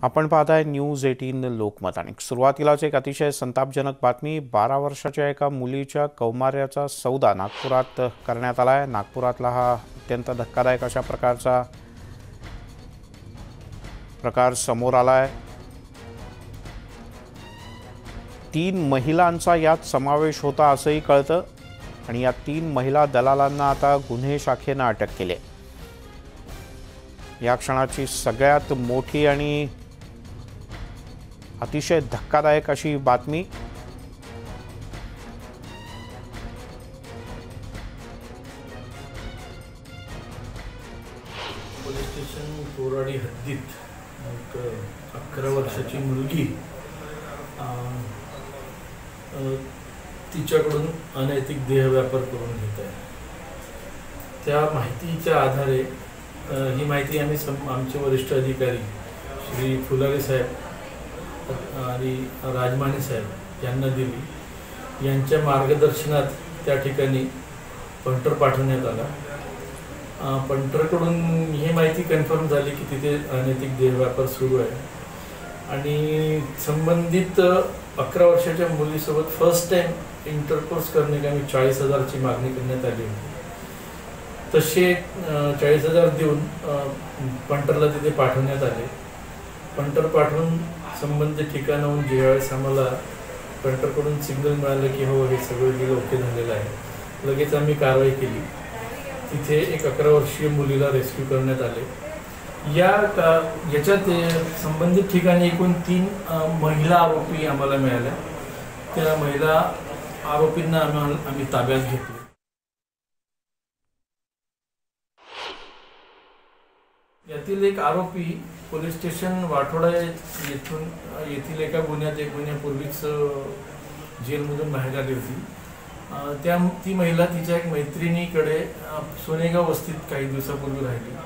आपण पाहताय न्यूज 18 लोकमत आणि सुरुवातीलाच एक अतिशय संतापजनक बातमी। 12 वर्षाच्या एका मुलीच्या कौमार्याचा सौदा नागपुरात करण्यात आलाय। नागपुरातला हा अत्यंत धक्कादायक अशा प्रकारचा प्रकार समोर आलाय। 3 महिलांचा यात समावेश होता असंही कळतं आणि या 3 महिला दलालांना आता गुन्हे शाखेने अटक केली आहे। या क्षणाची सगळ्यात मोठी आणि अतिशय धक्कादायक अशी बातमी। पोलीस स्टेशन कोराडी हद्दीत 11 वर्षाची मुलगी तिच्याकडून अनैतिक देहव्यापार करून घेत आहे। त्या माहितीच्या आधारे ही माहिती आम्ही आमचे वरिष्ठ अधिकारी श्री फुलारे साहेब आणि राजमाने साहेब यांना दिली। यांच्या मार्गदर्शनात त्या ठिकाणी पंटर पाठवण्यात आला। पंटरकडून ही माहिती कन्फर्म झाली की तिथे अनैतिक देहव्यापार सुरू आहे आणि संबंधित 11 वर्षाच्या मुलीसोबत फर्स्ट टाइम इंटरकोर्स करण्यासाठी 40,000ची मागणी करण्यात आली होती। तसे 40,000 देऊन पंटरला तिथे पाठवण्यात आले। पंटर पाठवून संबंधित ठिकाणाहून ज्यावेळेस आम्हाला पंटरकडून सिग्नल मिळालं की हो हे सगळं डील ओके झालेलं आहे, लगेच आम्ही कारवाई केली। तिथे एक 11 वर्षीय मुलीला रेस्क्यू करण्यात आले। याच्यात संबंधित ठिकाणी एकूण 3 महिला आरोपी आम्हाला मिळाल्या। त्या महिला आरोपींना आम्ही ताब्यात घेतले। यातील एक आरोपी पोलीस स्टेशन वाठोडा येथील एका गुन्ह्यापूर्वीच जेलमधून बाहेर आली होती। ती महिला तिच्या एक मैत्रिणीकडे सोनेगाव वस्तीत काही दिवसापूर्वी राहिली।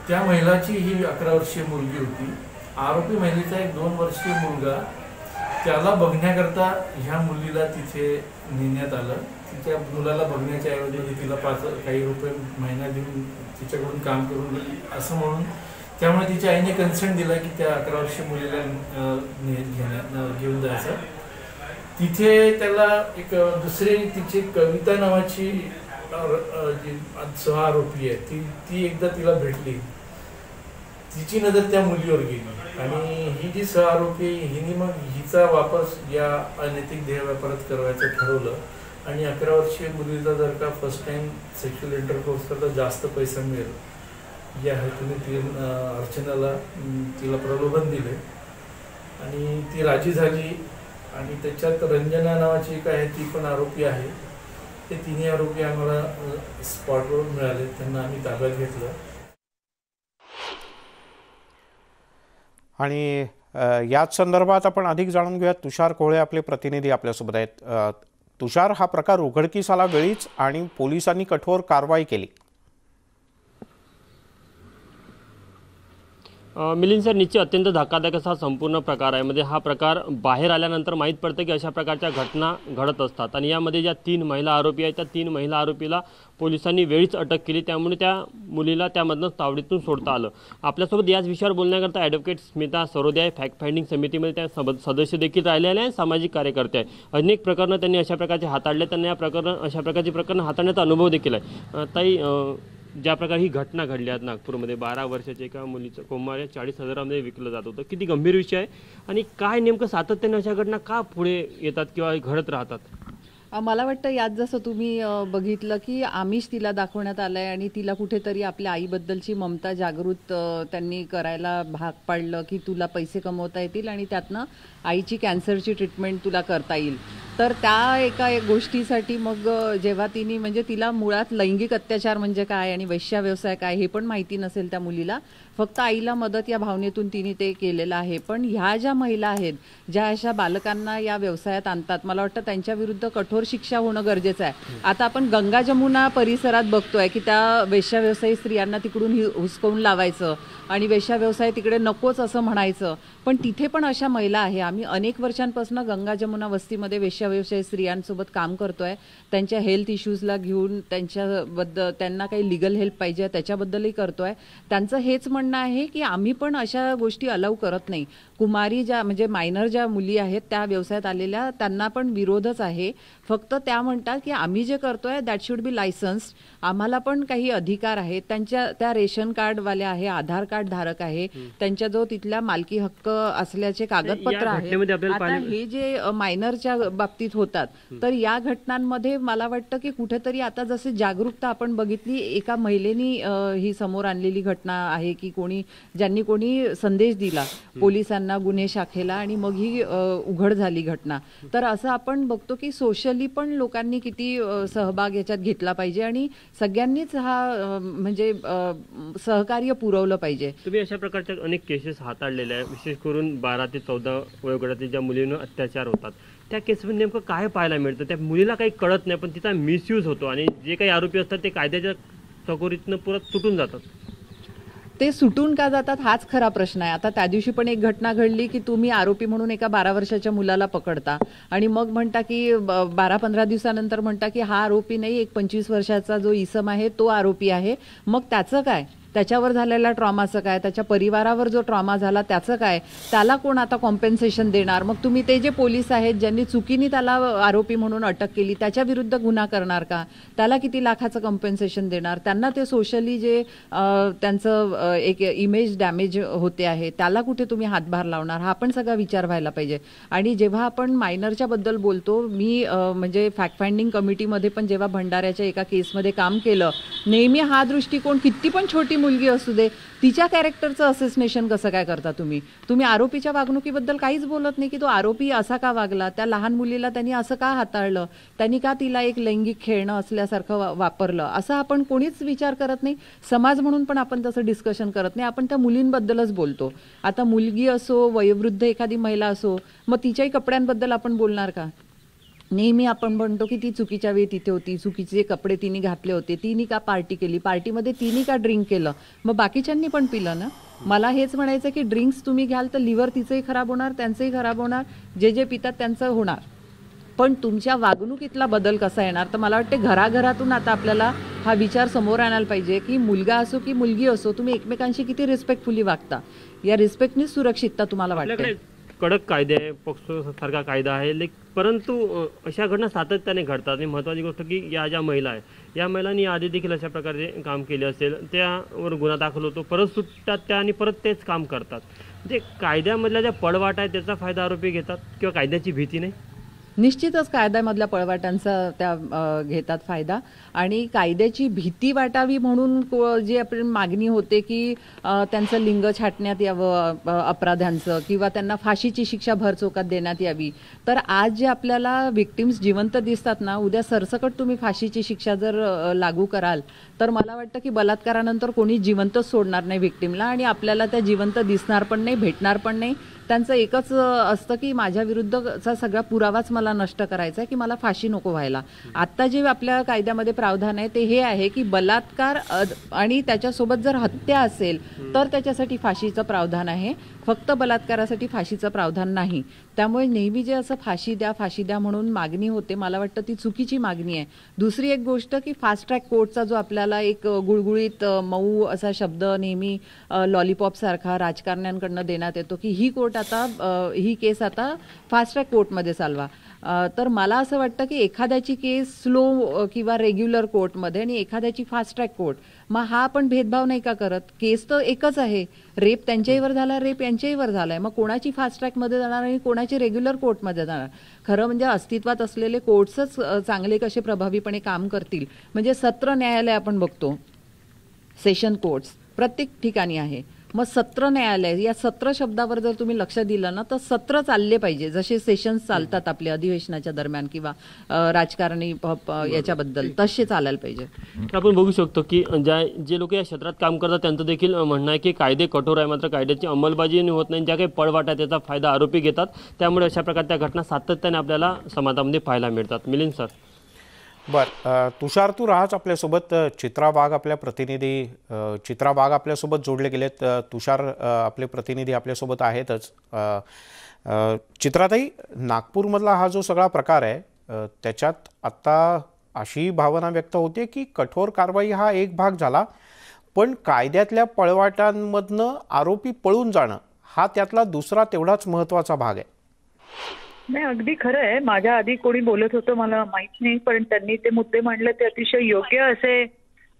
त्या महिलाची ही 11 वर्षीय मुलगी होती। आरोपी महिलेचा एक 2 वर्षीय मुलगा त्याला बघण्याकरता ह्या मुलीला तिथे नेण्यात आलं। तिच्या मुलाला बघण्याच्या ऐवजी तिला काही रुपये महिना देऊन तिच्याकडून काम करून असं म्हणून त्यामुळे तिच्या आईने कन्सेंट दिला की त्या 11 वर्षीय मुलीला घेऊन जायचं। तिथे त्याला एक दुसरी तिची कविता नावाची जी सह-आरोपी आहे ती एकदा तिला भेटली। तिची नजर त्या मुलीवर गेली आणि ही जी सह-आरोपी हिने मग हिचा वापस या अनैतिक देहव्यापारात करायचं ठरवलं आणि 11 वर्षीय मुलीचा जर का फर्स्ट टाइम सेक्शुअल इंटरकोर्स करता जास्त पैसा मिळेल या हेतूने ती अर्चनाला तिला प्रलोभन दिले आणि ती राजी झाली आणि त्याच्यात रंजना नावाची एक आहे ती पण आरोपी आहे। ते 3 आरोपी आम्हाला स्पॉटवर मिळाले, त्यांना आम्ही ताब्यात घेतलं। आणि याच संदर्भात आपण अधिक जाणून घेऊयात। तुषार कोळे आपले प्रतिनिधी आपल्यासोबत आहेत। तुषार, हा प्रकार उघडकीस आला वेळीच आणि पोलिसांनी कठोर कारवाई केली। मिलिंद सर, निश्चित अत्यंत धक्कादायक असा संपूर्ण प्रकार आहे। म्हणजे हा प्रकार बाहेर आल्यानंतर माहीत पडतं की अशा प्रकारच्या घटना घडत असतात आणि यामध्ये ज्या 3 महिला आरोपी आहेत त्या 3 महिला आरोपीला पोलिसांनी वेळीच अटक केली, त्यामुळे त्या मुलीला त्यामधनं तावडीतून सोडता आलं। आपल्यासोबत याच विषयावर बोलण्याकरता advocate Smita Sarode fact finding समितीमध्ये त्या सदस्य देखील राहिलेले आहेत, सामाजिक कार्यकर्ते आहेत। अनेक प्रकरणं त्यांनी अशा प्रकारचे हाताळले, त्यांना अशा प्रकारची प्रकरणं हाताळण्याचा अनुभव देखील आहे। ताई, ज्या प्रकारे ही घटना घडली आहे नागपूरमध्ये 12 वर्षाच्या एका मुलीचं कौमार्य 40,000मध्ये विकलं जात होतं, किती गंभीर विषय आहे आणि काय नेमकं सातत्याने अशा घटना का पुढे येतात किंवा घडत राहतात? मला वाटतं यात जसं तुम्ही बघितलं की आमिष तिला दाखवण्यात आलं आहे आणि तिला कुठेतरी आपल्या आईबद्दलची ममता जागृत त्यांनी करायला भाग पाडलं की तुला पैसे कमवता येतील आणि त्यातनं आईची कॅन्सरची ट्रीटमेंट तुला करता येईल। तर त्या एका गोष्टीसाठी मग जेव्हा तिने म्हणजे तिला मुळात लैंगिक अत्याचार म्हणजे काय आणि वेश्या व्यवसाय काय हे पण माहिती नसेल त्या मुलीला, फक्त आईला मदत या भावनेतून तिने ते केलेलं आहे। पण ह्या ज्या महिला आहेत ज्या अशा बालकांना या व्यवसायात आणतात, मला वाटतं त्यांच्या विरुद्ध कठोर शिक्षा होणं गरजेचं आहे। आता आपण गंगा जमुना परिसरात बघतोय की त्या वेश्या व्यवसायी स्त्रियांना तिकडून हुसकवून लावायचं आणि वेश्या व्यवसाय तिकडे नकोच असं म्हणायचं, पण तिथे पण अशा महिला आहे. आम्ही अनेक वर्षांपासून गंगा जमुना वस्तीमध्ये वेश्या व्यवसाय स्त्रियांसोबत काम करतोय. त्यांच्या हेल्थ इश्यूजला घेऊन त्यांच्याबद्दल त्यांना काही लिगल हेल्प पाहिजे त्याच्याबद्दलही करतोय. त्यांचं हेच म्हणणं आहे की आम्ही पण अशा गोष्टी अलाउ करत नाही. कुमारी ज्या म्हणजे मायनर ज्या मुली आहेत त्या व्यवसायात आलेल्या त्यांना पण विरोधच आहे. फक्त त्या म्हणतात की आम्ही जे करतोय दॅट शुड बी लायसन्स्ड, आम्हाला पण काही अधिकार आहेत. त्या रेशन कार्डवाल्या आहे, आधार कार्ड धारक आहे, त्यांच्याजवळ तिथल्या मालकी हक्क असल्याचे कागदपत्र आहेत. आता हे जे मायनरच्या बाबतीत होतात तर या घटनांमध्ये मला वाटतं की कुठेतरी आता जसे जागरूकता आपण बघितली, एका महिलेनी ही समोर आणलेली घटना आहे की ज्यांनी कोणी संदेश दिला पोलिसांना, गुन्हे शाखेला, आणि मग ही उघड झाली घटना. तर असं आपण बघतो की सोशली पण लोकांनी किती सहभाग याच्यात घेतला पाहिजे आणि सगळ्यांनीच हा म्हणजे सहकार्य पुरवलं पाहिजे. तुम्ही अशा प्रकारच्या अनेक केसेस हाताळलेल्या आहे, विशेष करून 12 ते 14 वयोगटातील ज्या मुलींवर अत्याचार होतात त्या केसमध्ये नेमकं काय पाहायला मिळतं? त्या मुलीला काही कळत नाही पण तिचा मिसयूज होतो आणि जे काही आरोपी असतात ते कायद्याच्या चकोरीतनं परत सुटून जातात. ते सुटून का जातात हाच खरा प्रश्न आहे. आता त्या दिवशी पण एक घटना घडली की तुम्ही आरोपी म्हणून एका 12 वर्षाच्या मुलाला पकडता आणि मग म्हणता की 12-15 दिवसानंतर म्हणता की हा आरोपी नाही, एक 25 वर्षाचा जो इसम आहे तो आरोपी आहे. मग त्याचं काय? त्याच्यावर झालेल्या ट्रॉमाचं काय? त्याच्या परिवारावर जो ट्रॉमा झाला त्याचं काय? त्याला कोण आता कॉम्पेन्सेशन देणार? मग तुम्ही ते जे पोलीस आहेत ज्यांनी चुकीने त्याला आरोपी म्हणून अटक केली त्याच्या विरुद्ध गुन्हा करणार का? त्याला किती लाखाचं कॉम्पेन्सेशन देणार? त्यांना ते सोशली जे त्यांचं एक इमेज डॅमेज होते आहे त्याला कुठे तुम्ही हातभार लावणार? हा पण सगळा विचार व्हायला पाहिजे. आणि जेव्हा आपण मायनरच्या बद्दल बोलतो, मी म्हणजे फॅक्ट फाइंडिंग कमिटीमध्ये पण जेव्हा भंडाऱ्याच्या एका केसमध्ये काम केलं, नेहमी हा दृष्टिकोन किती पण छोटी मुलगी असू दे तिच्या कॅरेक्टरचं असेसिनेशन कसं काय करता तुम्ही आरोपीच्या वागणुकीबद्दल काहीच बोलत नाही की तो आरोपी असा का वागला, त्या लहान मुलीला त्यांनी असं का हाताळलं, त्यांनी का तिला एक लैंगिक खेळणं असल्यासारखं वापरलं, असं आपण कोणीच विचार करत नाही. समाज म्हणून पण आपण तसं डिस्कशन करत नाही. आपण त्या मुलींबद्दलच बोलतो. आता मुलगी असो, वयोवृद्ध एखादी महिला असो, मग तिच्याही कपड्यांबद्दल आपण बोलणार का? नेहमी आपण म्हणतो की ती चुकीच्या वेळी तिथे होती, चुकीचे कपडे तिने घातले होते, तिने का पार्टी केली, पार्टीमध्ये तिने का ड्रिंक केलं, मग बाकीच्यांनी पण पिलं ना. मला हेच म्हणायचं की ड्रिंक्स तुम्ही घ्याल तर लिव्हर तिचंही खराब होणार, त्यांचंही खराब होणार, जे पितात त्यांचं होणार. पण तुमच्या वागणुकीतला बदल कसा येणार? तर मला वाटते घराघरातून आता आपल्याला हा विचार समोर आणायला पाहिजे की मुलगा असो की मुलगी असो, तुम्ही एकमेकांशी किती रिस्पेक्टफुली वागता. या रिस्पेक्टनीच सुरक्षितता तुम्हाला वाटते. कडक कायदे आहे, पोक्सो सारखा कायदा आहे, परंतु अशा घटना सातत्याने घडतात. आणि महत्त्वाची गोष्ट की या ज्या महिला आहे या महिलांनी आधी देखील अशा प्रकारे काम केले असेल, त्यावर गुन्हा दाखल होतो, परत सुटतात त्या आणि परत तेच काम करतात. म्हणजे कायद्यामधल्या ज्या पळवाट आहे त्याचा फायदा आरोपी घेतात किंवा कायद्याची भीती नाही? निश्चितच कायद्यामधल्या पळवाटांचा त्या घेतात फायदा. आणि कायद्याची भीती वाटावी म्हणून जी आपली मागणी होते की त्यांचं लिंग छाटण्यात यावं अपराध्यांचं, किंवा त्यांना फाशीची शिक्षा भरचोकात देण्यात यावी. तर आज जे आपल्याला विक्टिम्स जिवंत दिसतात ना, उद्या सरसकट तुम्ही फाशीची शिक्षा जर लागू कराल तर मला वाटतं की बलात्कारानंतर कोणी जिवंतच सोडणार नाही विक्टिमला, आणि आपल्याला त्या जिवंत दिसणार पण नाही, भेटणार पण नाही. त्यांचं एकच असतं की माझ्या विरुद्धचा सगळा पुरावाच मला नष्ट करायचा आहे, की मला फाशी नको व्हायला. आता जे आपल्या कायद्यामध्ये प्रावधान आहे ते हे आहे की बलात्कार आणि त्याच्यासोबत जर हत्या असेल तर त्याच्यासाठी फाशीचं प्रावधान आहे, फक्त बलात्कारासाठी फाशीचं प्रावधान नाही. त्यामुळे नेहमी जे असं फाशी द्या म्हणून मागणी होते, मला वाटतं ती चुकीची मागणी आहे. दुसरी एक गोष्ट की फास्ट ट्रॅक कोर्टचा जो आपल्याला एक गुळगुळीत मऊ असा शब्द नेहमी लॉलीपॉप सारखा राजकारण्यांकडनं देण्यात येतो की ही केस आता फास्ट ट्रॅक कोर्टमध्ये चालवा. तर मला असं वाटतं की एखाद्याची केस स्लो किंवा रेग्युलर कोर्टमध्ये आणि एखाद्याची फास्ट ट्रॅक कोर्ट, मग हा आपण भेदभाव नाही का करत? केस तर एकच आहे. रेप त्यांच्याहीवर झाला, रेप यांच्याहीवर झालाय, मग कोणाची फास्ट ट्रॅकमध्ये जाणार आणि कोणाची रेग्युलर कोर्टमध्ये जाणार? खरं म्हणजे अस्तित्वात असलेले कोर्ट्सच चांगले कसे प्रभावीपणे काम करतील. म्हणजे सत्र न्यायालय आपण बघतो, सेशन कोर्ट्स प्रत्येक ठिकाणी आहे. मग सत्र न्यायालय, या सत्र शब्दावर जर तुम्ही लक्ष दिलं ना तर सत्र चालले पाहिजे, जसे सेशन्स चालतात आपल्या अधिवेशनाच्या दरम्यान किंवा राजकारणी याच्याबद्दल, तसे चालायला पाहिजे. आपण बघू शकतो की जे लोक या क्षेत्रात काम करतात त्यांचं देखील म्हणणं आहे की कायदे कठोर आहे, मात्र कायद्याची अंमलबजावणी होत नाही. ज्या काही पळवाट आहे त्याचा फायदा आरोपी घेतात, त्यामुळे अशा प्रकारच्या घटना सातत्याने आपल्याला समाजामध्ये पाहायला मिळतात. मिलिंद सर. तुषार, तू राहाच आपल्यासोबत. चित्रा वाघ आपल्यासोबत जोडले गेलेत. तुषार, आपले प्रतिनिधी आपल्यासोबत आहेतच. चित्राताई, नागपूरमधला हा जो सगळा प्रकार आहे त्याच्यात आता अशी भावना व्यक्त होते की कठोर कारवाई हा एक भाग झाला, पण कायद्यातल्या पळवाटांमधनं आरोपी पळून जाणं हा त्यातला दुसरा तेवढाच महत्त्वाचा भाग आहे. नाही, अगदी खरं आहे. माझ्या आधी कोणी बोलत होतं मला माहित नाही, पण त्यांनी ते मुद्दे मांडले ते अतिशय योग्य असे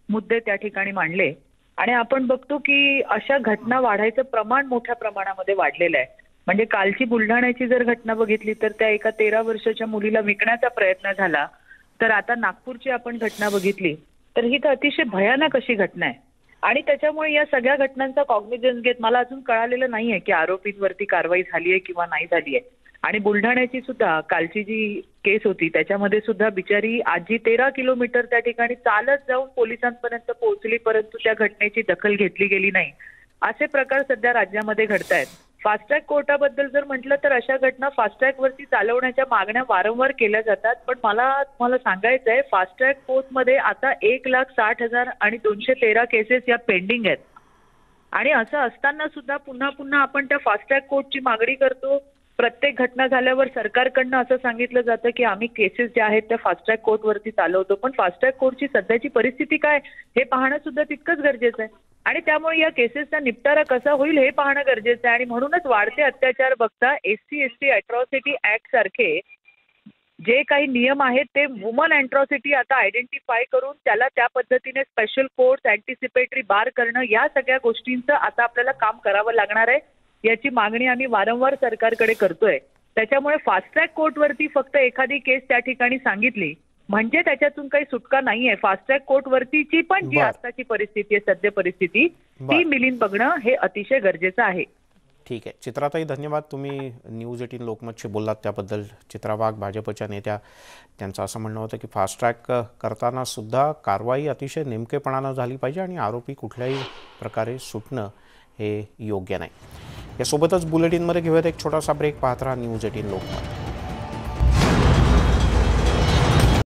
मुद्दे त्या ठिकाणी मांडले. आणि आपण बघतो की अशा घटना वाढायचं प्रमाण मोठ्या प्रमाणामध्ये वाढलेलं आहे. म्हणजे कालची बुलढाण्याची जर घटना बघितली तर त्या एका 13 वर्षाच्या मुलीला विकण्याचा प्रयत्न झाला. तर आता नागपूरची आपण घटना बघितली तर ही तर अतिशय भयानक अशी घटना आहे. आणि त्याच्यामुळे या सगळ्या घटनांचा कॉग्निझन्स घेत मला अजून कळालेलं नाहीये की आरोपींवरती कारवाई झाली आहे किंवा नाही झाली आहे. आणि बुलढाण्याची सुद्धा कालची जी केस होती त्याच्यामध्ये सुद्धा बिचारी आजी 13 किलोमीटर त्या ठिकाणी चालत जाऊन पोलिसांपर्यंत पोहोचली, परंतु त्या घटनेची दखल घेतली गेली नाही. असे प्रकार सध्या राज्यामध्ये घडतायत. फास्ट ट्रॅक कोर्टाबद्दल जर म्हटलं तर अशा घटना फास्ट ट्रॅक वरती चालवण्याच्या मागण्या वारंवार केल्या जातात. पण मला सांगायचं आहे, फास्ट ट्रॅक कोर्टमध्ये आता 1,60,000 आणि 213 केसेस या पेंडिंग आहेत. आणि असं असताना सुद्धा पुन्हा पुन्हा आपण त्या फास्ट ट्रॅक कोर्टची मागणी करतो. प्रत्येक घटना झाल्यावर सरकारकडनं असं सांगितलं जातं की आम्ही केसेस ज्या आहेत त्या फास्ट ट्रॅक कोर्टवरती चालवतो. पण फास्ट ट्रॅक कोर्टची सध्याची परिस्थिती काय हे पाहणं सुद्धा तितकंच गरजेचं आहे. आणि त्यामुळे या केसेसचा निपटारा कसा होईल हे पाहणं गरजेचं आहे. आणि म्हणूनच वाढते अत्याचार बघता SC/ST अॅट्रॉसिटी ऍक्ट सारखे जे काही नियम आहेत ते वुमन अॅट्रॉसिटी आता आयडेंटिफाय करून त्याला त्या पद्धतीने स्पेशल कोर्ट्स, अँटिसिपेटरी बार करणं, या सगळ्या गोष्टींचं आता आपल्याला काम करावं लागणार आहे. याची मागणी आम्ही वारंवार सरकारकडे करतोय. त्याच्यामुळे फास्ट ट्रॅक कोर्टवरती फक्त एखादी केस त्या ठिकाणी सांगितली म्हणजे त्याच्यातून काही सुटका नाहीये. फास्ट ट्रॅक कोर्टवरतीची पण जी आताची परिस्थिती आहे, सद्य परिस्थिती, ती मिलिंद बघणं हे अतिशय गरजेचं आहे. ठीक आहे चित्राताई, धन्यवाद. तुम्ही न्यूज 18 लोकमतशी बोललात त्याबद्दल. चित्रा वाघ भाजपच्या नेत्या, त्यांचं असं म्हणणं होतं की फास्ट ट्रॅक करताना सुद्धा कारवाई अतिशय नेमकेपणानं झाली पाहिजे आणि आरोपी कुठल्याही प्रकारे सुटणं हे योग्य नाही. यासोबतच बुलेटिनमध्ये घेऊयात एक छोटासा ब्रेक. पाहत राहा न्यूज 18 लोकमत.